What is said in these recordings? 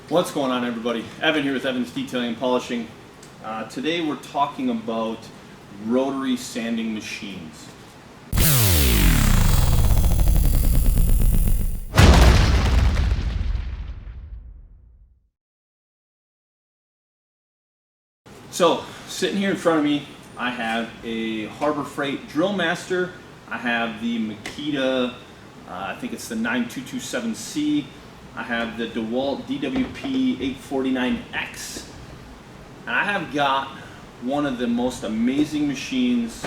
What's going on, everybody? Evan here with Evan's Detailing and Polishing. Today we're talking about rotary sanding machines. So, sitting here in front of me, I have a Harbor Freight Drill Master. I have the Makita, I think it's the 9227C. I have the dewalt DWP 849X. And I have got one of the most amazing machines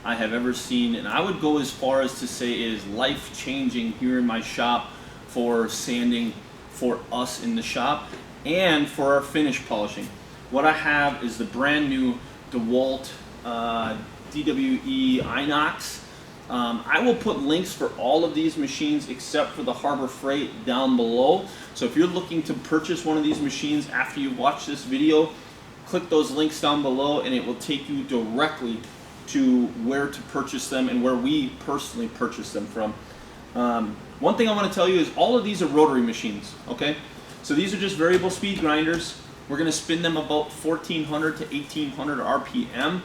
I have ever seen, and I would go as far as to say it is life-changing here in my shop for sanding for us in the shop and for our finish polishing. What I have is the brand new dewalt DWE Inox. I will put links for all of these machines except for the Harbor Freight down below. So if you're looking to purchase one of these machines after you watch this video, click those links down below and it will take you directly to where to purchase them and where we personally purchase them from. One thing I want to tell you is all of these are rotary machines, okay? So these are just variable speed grinders. We're going to spin them about 1400 to 1800 RPM.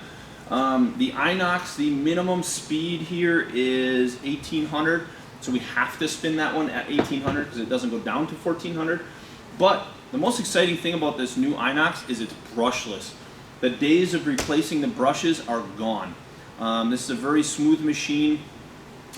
The Inox, the minimum speed here is 1800, so we have to spin that one at 1800 because it doesn't go down to 1400. But the most exciting thing about this new Inox is it's brushless. The days of replacing the brushes are gone. This is a very smooth machine.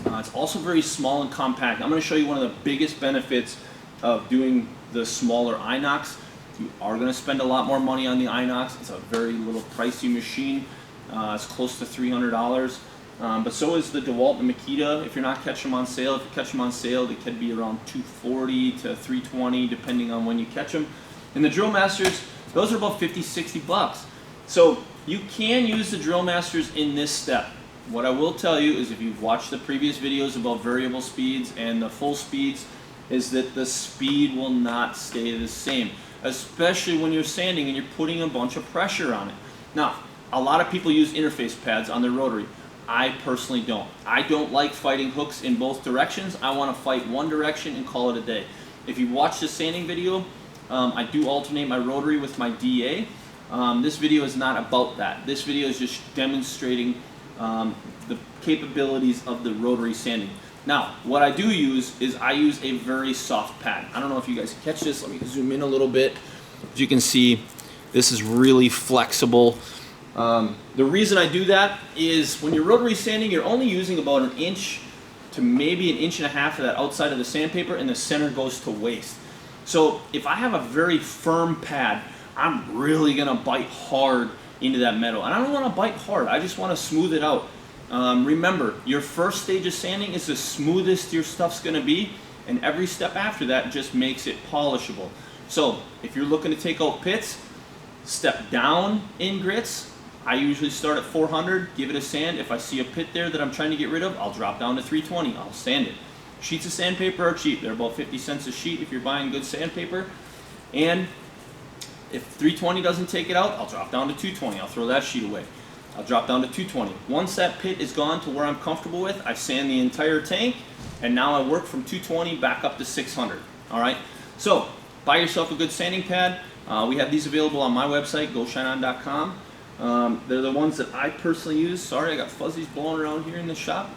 It's also very small and compact. I'm going to show you one of the biggest benefits of doing the smaller Inox. You are going to spend a lot more money on the Inox. It's a very little pricey machine. It's close to $300, but so is the dewalt and the Makita. If you're not catching them on sale, if you catch them on sale, they could be around $240 to $320 depending on when you catch them. And the Drill Masters, those are about $50, $60. So you can use the Drill Masters in this step. What I will tell you is if you've watched the previous videos about variable speeds and the full speeds, is that the speed will not stay the same, especially when you're sanding and you're putting a bunch of pressure on it. Now, a lot of people use interface pads on their rotary. I personally don't. I don't like fighting hooks in both directions. I want to fight one direction and call it a day. If you watch the sanding video, I do alternate my rotary with my DA. This video is not about that. This video is just demonstrating the capabilities of the rotary sanding. Now, what I do use is I use a very soft pad. I don't know if you guys can catch this. Let me zoom in a little bit. As you can see, this is really flexible. The reason I do that is when you're rotary sanding, you're only using about an inch to maybe an inch and a half of that outside of the sandpaper, and the center goes to waste. So if I have a very firm pad, I'm really going to bite hard into that metal. And I don't want to bite hard, I just want to smooth it out. Remember, your first stage of sanding is the smoothest your stuff's going to be, and every step after that just makes it polishable. So if you're looking to take out pits, step down in grits. I usually start at 400, give it a sand. If I see a pit there that I'm trying to get rid of, I'll drop down to 320, I'll sand it. Sheets of sandpaper are cheap. They're about 50 cents a sheet if you're buying good sandpaper. And if 320 doesn't take it out, I'll drop down to 220. I'll throw that sheet away. I'll drop down to 220. Once that pit is gone to where I'm comfortable with, I sand the entire tank, and now I work from 220 back up to 600. All right? So, buy yourself a good sanding pad. We have these available on my website, GoShineOn.com. They're the ones that I personally use. Sorry, I got fuzzies blowing around here in the shop.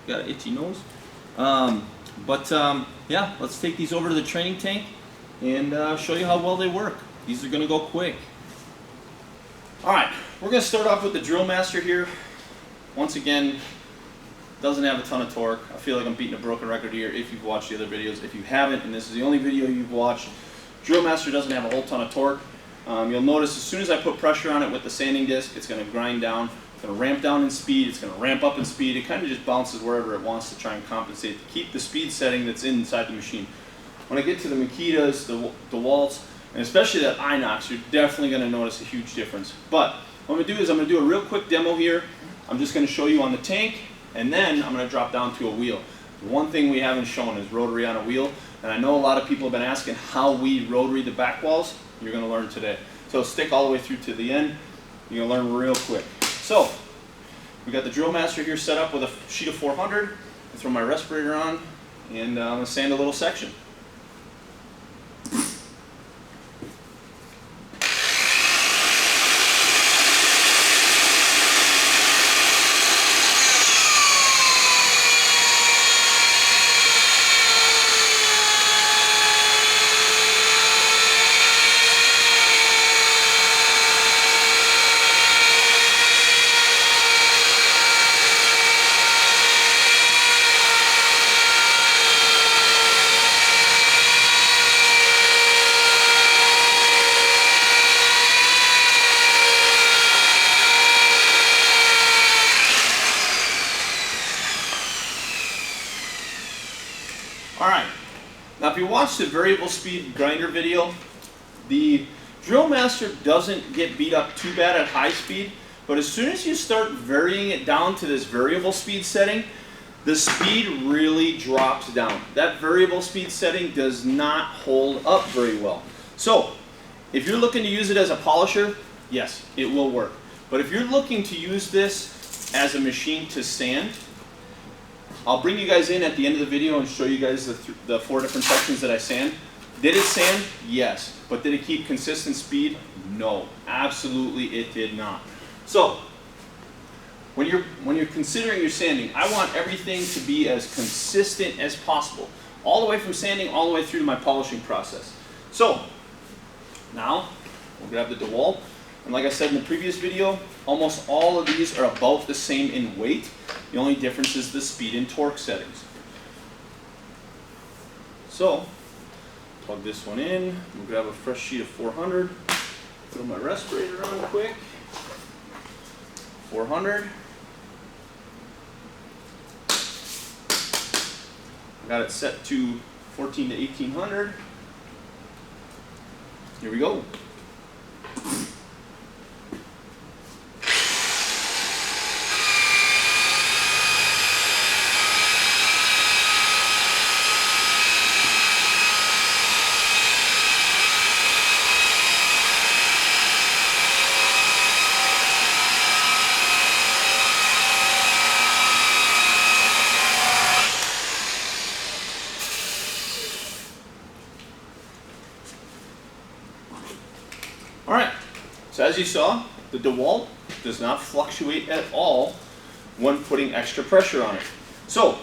Got an itchy nose. Yeah, let's take these over to the training tank and show you how well they work. These are going to go quick. Alright, we're going to start off with the Drill Master here. Once again, doesn't have a ton of torque. I feel like I'm beating a broken record here if you've watched the other videos. If you haven't, and this is the only video you've watched, Drill Master doesn't have a whole ton of torque. You'll notice as soon as I put pressure on it with the sanding disc, it's going to grind down. It's going to ramp down in speed. It's going to ramp up in speed. It kind of just bounces wherever it wants to try and compensate to keep the speed setting that's inside the machine. When I get to the Makitas, the dewalts, and especially that Inox, you're definitely going to notice a huge difference. But what I'm going to do is I'm going to do a real quick demo here. I'm just going to show you on the tank, and then I'm going to drop down to a wheel. The one thing we haven't shown is rotary on a wheel, and I know a lot of people have been asking how we rotary the back walls. You're going to learn today. So stick all the way through to the end. You're going to learn real quick. So we got the Drill Master here set up with a sheet of 400. I throw my respirator on, and I'm going to sand a little section. you watch the variable speed grinder video, the drill master doesn't get beat up too bad at high speed, but as soon as you start varying it down to this variable speed setting, the speed really drops down. That variable speed setting does not hold up very well. So, if you're looking to use it as a polisher, yes, it will work. But if you're looking to use this as a machine to sand, I'll bring you guys in at the end of the video and show you guys the 4 different sections that I sand. Did it sand? Yes. But did it keep consistent speed? No. Absolutely it did not. So, when you're considering your sanding, I want everything to be as consistent as possible. All the way from sanding, all the way through to my polishing process. So, now, we'll grab the dewalt. And like I said in the previous video, almost all of these are about the same in weight. The only difference is the speed and torque settings. So, plug this one in. We'll grab a fresh sheet of 400. Put my respirator on quick. 400. Got it set to 14 to 1800. Here we go. Alright, so as you saw, the dewalt does not fluctuate at all when putting extra pressure on it. So,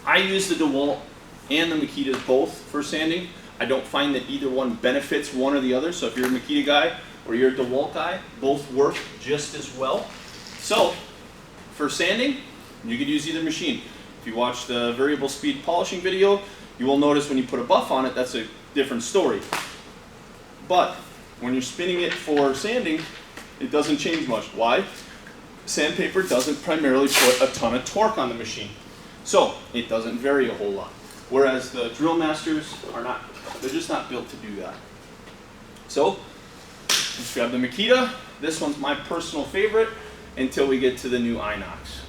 I use the dewalt and the Makitas both for sanding. I don't find that either one benefits one or the other, so if you're a Makita guy or you're a dewalt guy, both work just as well. So, for sanding, you could use either machine. If you watch the variable speed polishing video, you will notice when you put a buff on it, that's a different story. But when you're spinning it for sanding, it doesn't change much. Why? Sandpaper doesn't primarily put a ton of torque on the machine. So it doesn't vary a whole lot. Whereas the drill masters are not, they're just not built to do that. So let's grab the Makita. This one's my personal favorite until we get to the new Inox.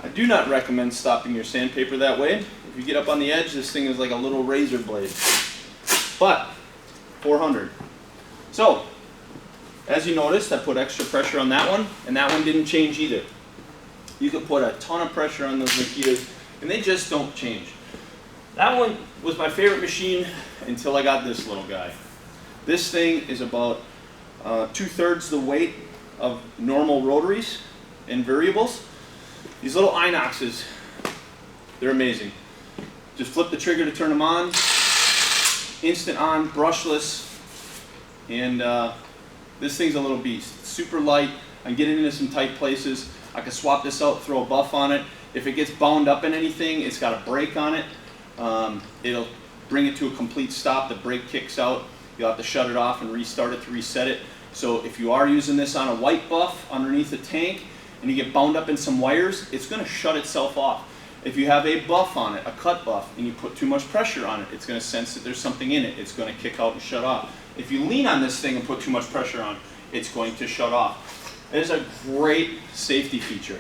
I do not recommend stopping your sandpaper that way. If you get up on the edge, this thing is like a little razor blade. But 400. So, as you noticed, I put extra pressure on that one, and that one didn't change either. You could put a ton of pressure on those Makitas, and they just don't change. That one was my favorite machine until I got this little guy. This thing is about 2/3 the weight of normal rotaries and variables. These little Inoxes, they're amazing. Just flip the trigger to turn them on, instant on, brushless, and this thing's a little beast. It's super light. I can get it into some tight places. I can swap this out, throw a buff on it. If it gets bound up in anything, it's got a brake on it. It'll bring it to a complete stop. The brake kicks out. You'll have to shut it off and restart it to reset it. So if you are using this on a white buff underneath the tank, and you get bound up in some wires, it's going to shut itself off. If you have a buff on it, a cut buff, and you put too much pressure on it, it's going to sense that there's something in it. It's going to kick out and shut off. If you lean on this thing and put too much pressure on, it's going to shut off. It is a great safety feature.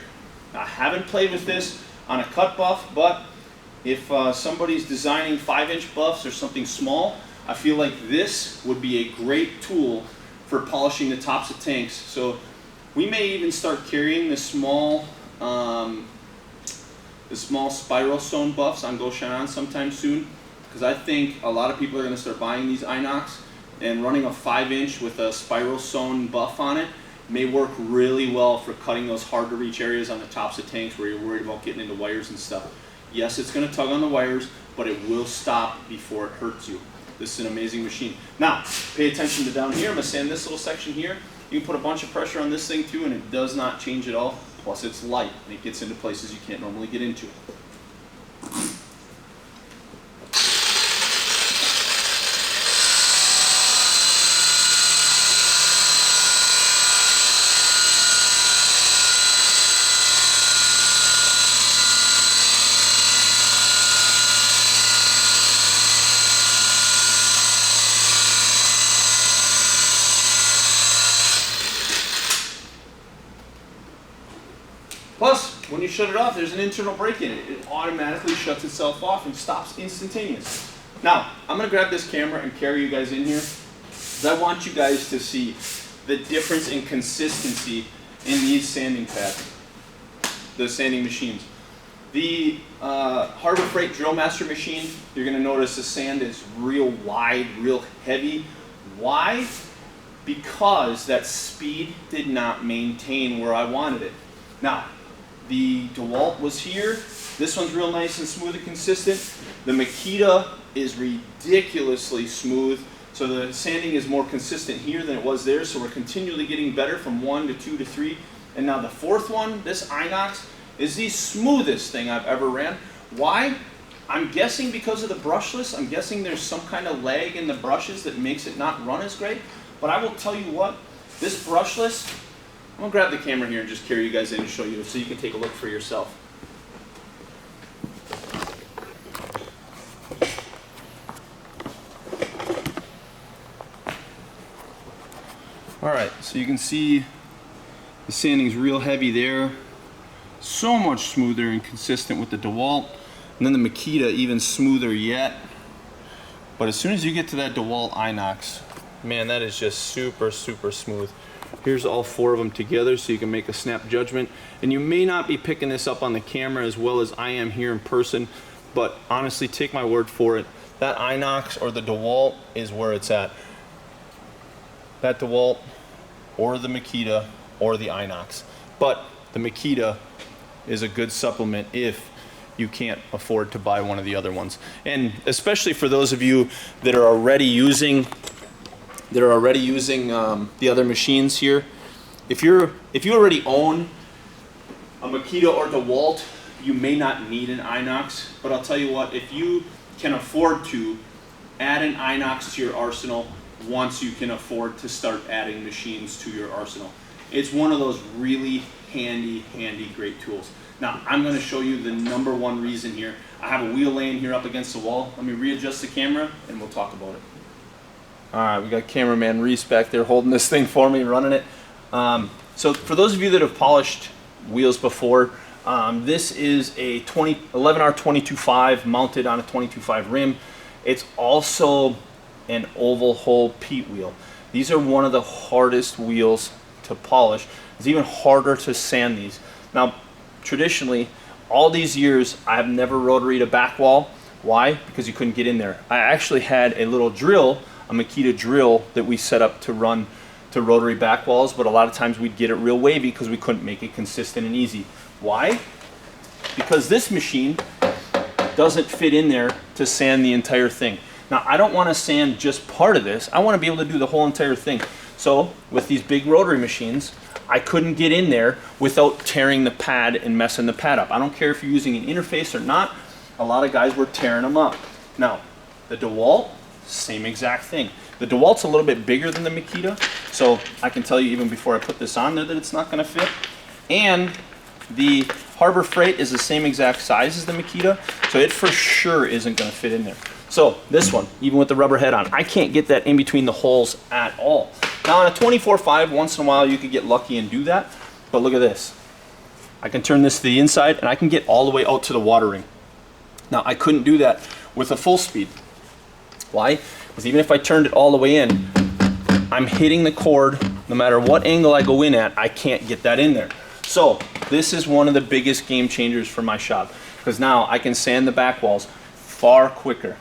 I haven't played with this on a cut buff, but if somebody's designing 5-inch buffs or something small, I feel like this would be a great tool for polishing the tops of tanks. So we may even start carrying the small spiral stone buffs on Goshanon sometime soon, because I think a lot of people are going to start buying these Inox, and running a 5-inch with a spiral stone buff on it may work really well for cutting those hard to reach areas on the tops of tanks where you're worried about getting into wires and stuff. Yes, it's going to tug on the wires, but it will stop before it hurts you. This is an amazing machine. Now, pay attention to down here. I'm going to sand this little section here. You can put a bunch of pressure on this thing too, and it does not change at all. Plus, it's light, and it gets into places you can't normally get into. Plus, when you shut it off, there's an internal brake in it. It automatically shuts itself off and stops instantaneously. Now, I'm going to grab this camera and carry you guys in here, because I want you guys to see the difference in consistency in these sanding pads, the sanding machines. The Harbor Freight Drill Master machine, you're going to notice the sand is real wide, real heavy. Why? Because that speed did not maintain where I wanted it. Now, the dewalt was here. This one's real nice and smooth and consistent. The Makita is ridiculously smooth. So the sanding is more consistent here than it was there. So we're continually getting better from 1 to 2 to 3. And now the fourth one, this Inox, is the smoothest thing I've ever ran. Why? I'm guessing because of the brushless. I'm guessing there's some kind of lag in the brushes that makes it not run as great. But I will tell you what, this brushless, I'm going to grab the camera here and just carry you guys in and show you so you can take a look for yourself. Alright, so you can see the sanding's real heavy there. So much smoother and consistent with the dewalt. And then the Makita even smoother yet. But as soon as you get to that dewalt Inox, man, that is just super, super smooth. Here's all four of them together so you can make a snap judgment. And you may not be picking this up on the camera as well as I am here in person, but honestly, take my word for it. That Inox or the dewalt is where it's at. That dewalt or the Makita or the Inox. But the Makita is a good supplement if you can't afford to buy one of the other ones. And especially for those of you that are already using the other machines here. If you already own a Makita or dewalt, you may not need an Inox, but I'll tell you what, if you can afford to, add an Inox to your arsenal once you can afford to start adding machines to your arsenal. It's one of those really handy, great tools. Now, I'm going to show you the #1 reason here. I have a wheel laying here up against the wall. Let me readjust the camera and we'll talk about it. Alright, we got cameraman Reese back there holding this thing for me, running it. So for those of you that have polished wheels before, this is a 11R 22.5 mounted on a 22.5 rim. It's also an oval hole Pete wheel. These are one of the hardest wheels to polish. It's even harder to sand these. Now, traditionally, all these years, I have never rotaried a back wall. Why? Because you couldn't get in there. I actually had a little drill, a Makita drill that we set up to run to rotary back walls, but a lot of times we'd get it real wavy because we couldn't make it consistent and easy. Why? Because this machine doesn't fit in there to sand the entire thing. Now, I don't want to sand just part of this. I want to be able to do the whole entire thing. So with these big rotary machines, I couldn't get in there without tearing the pad and messing the pad up. I don't care if you're using an interface or not. A lot of guys were tearing them up. Now, the dewalt, same exact thing. The dewalt's a little bit bigger than the Makita, so I can tell you even before I put this on there that it's not going to fit. And the Harbor Freight is the same exact size as the Makita, so it for sure isn't going to fit in there. So this one, even with the rubber head on, I can't get that in between the holes at all. Now on a 24.5, once in a while you could get lucky and do that, but look at this. I can turn this to the inside and I can get all the way out to the water ring. Now I couldn't do that with a full speed. Why? Because even if I turned it all the way in, I'm hitting the cord. No matter what angle I go in at, I can't get that in there. So this is one of the biggest game changers for my shop, because now I can sand the back walls far quicker.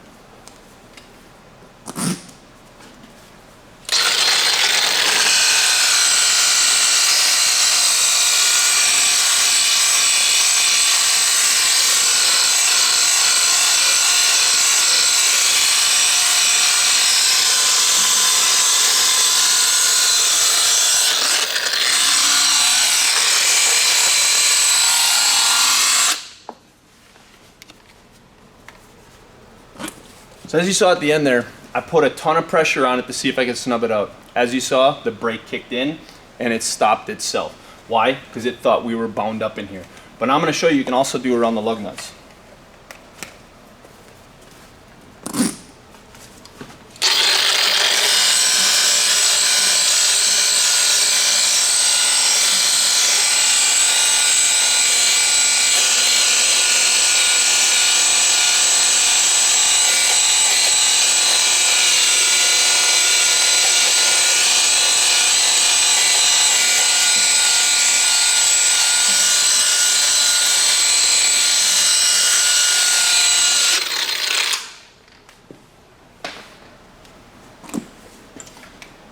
So as you saw at the end there, I put a ton of pressure on it to see if I could snub it out. As you saw, the brake kicked in and it stopped itself. Why? Because it thought we were bound up in here. But now I'm going to show you can also do around the lug nuts.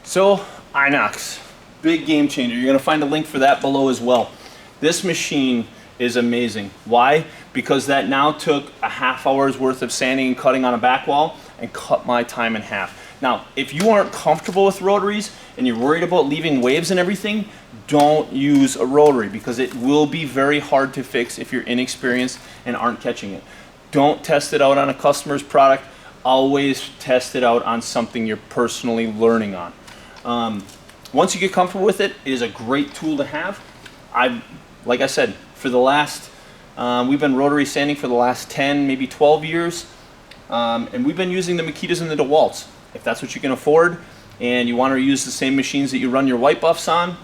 So, Inox, big game changer. You're going to find a link for that below as well. This machine is amazing. Why? Because that now took a half hour's worth of sanding and cutting on a back wall and cut my time in half. Now, if you aren't comfortable with rotaries and you're worried about leaving waves and everything, don't use a rotary because it will be very hard to fix if you're inexperienced and aren't catching it. Don't test it out on a customer's product. Always test it out on something you're personally learning on. Once you get comfortable with it, it is a great tool to have. Like I said, for the last, we've been rotary sanding for the last 10, maybe 12 years, and we've been using the Makitas and the dewalts. If that's what you can afford, and you want to use the same machines that you run your wipe buffs on,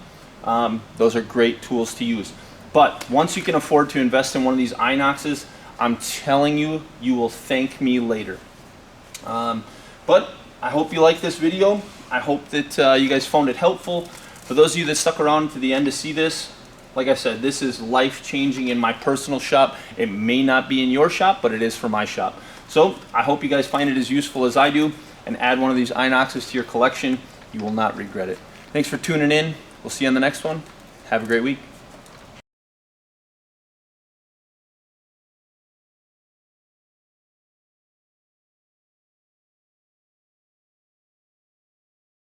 those are great tools to use. But once you can afford to invest in one of these Inoxes, I'm telling you, you will thank me later. But I hope you like this video. I hope that you guys found it helpful. For those of you that stuck around to the end to see this, like I said, this is life-changing in my personal shop. It may not be in your shop, but it is for my shop. So I hope you guys find it as useful as I do and add one of these Inoxes to your collection. You will not regret it. Thanks for tuning in. We'll see you on the next one. Have a great week.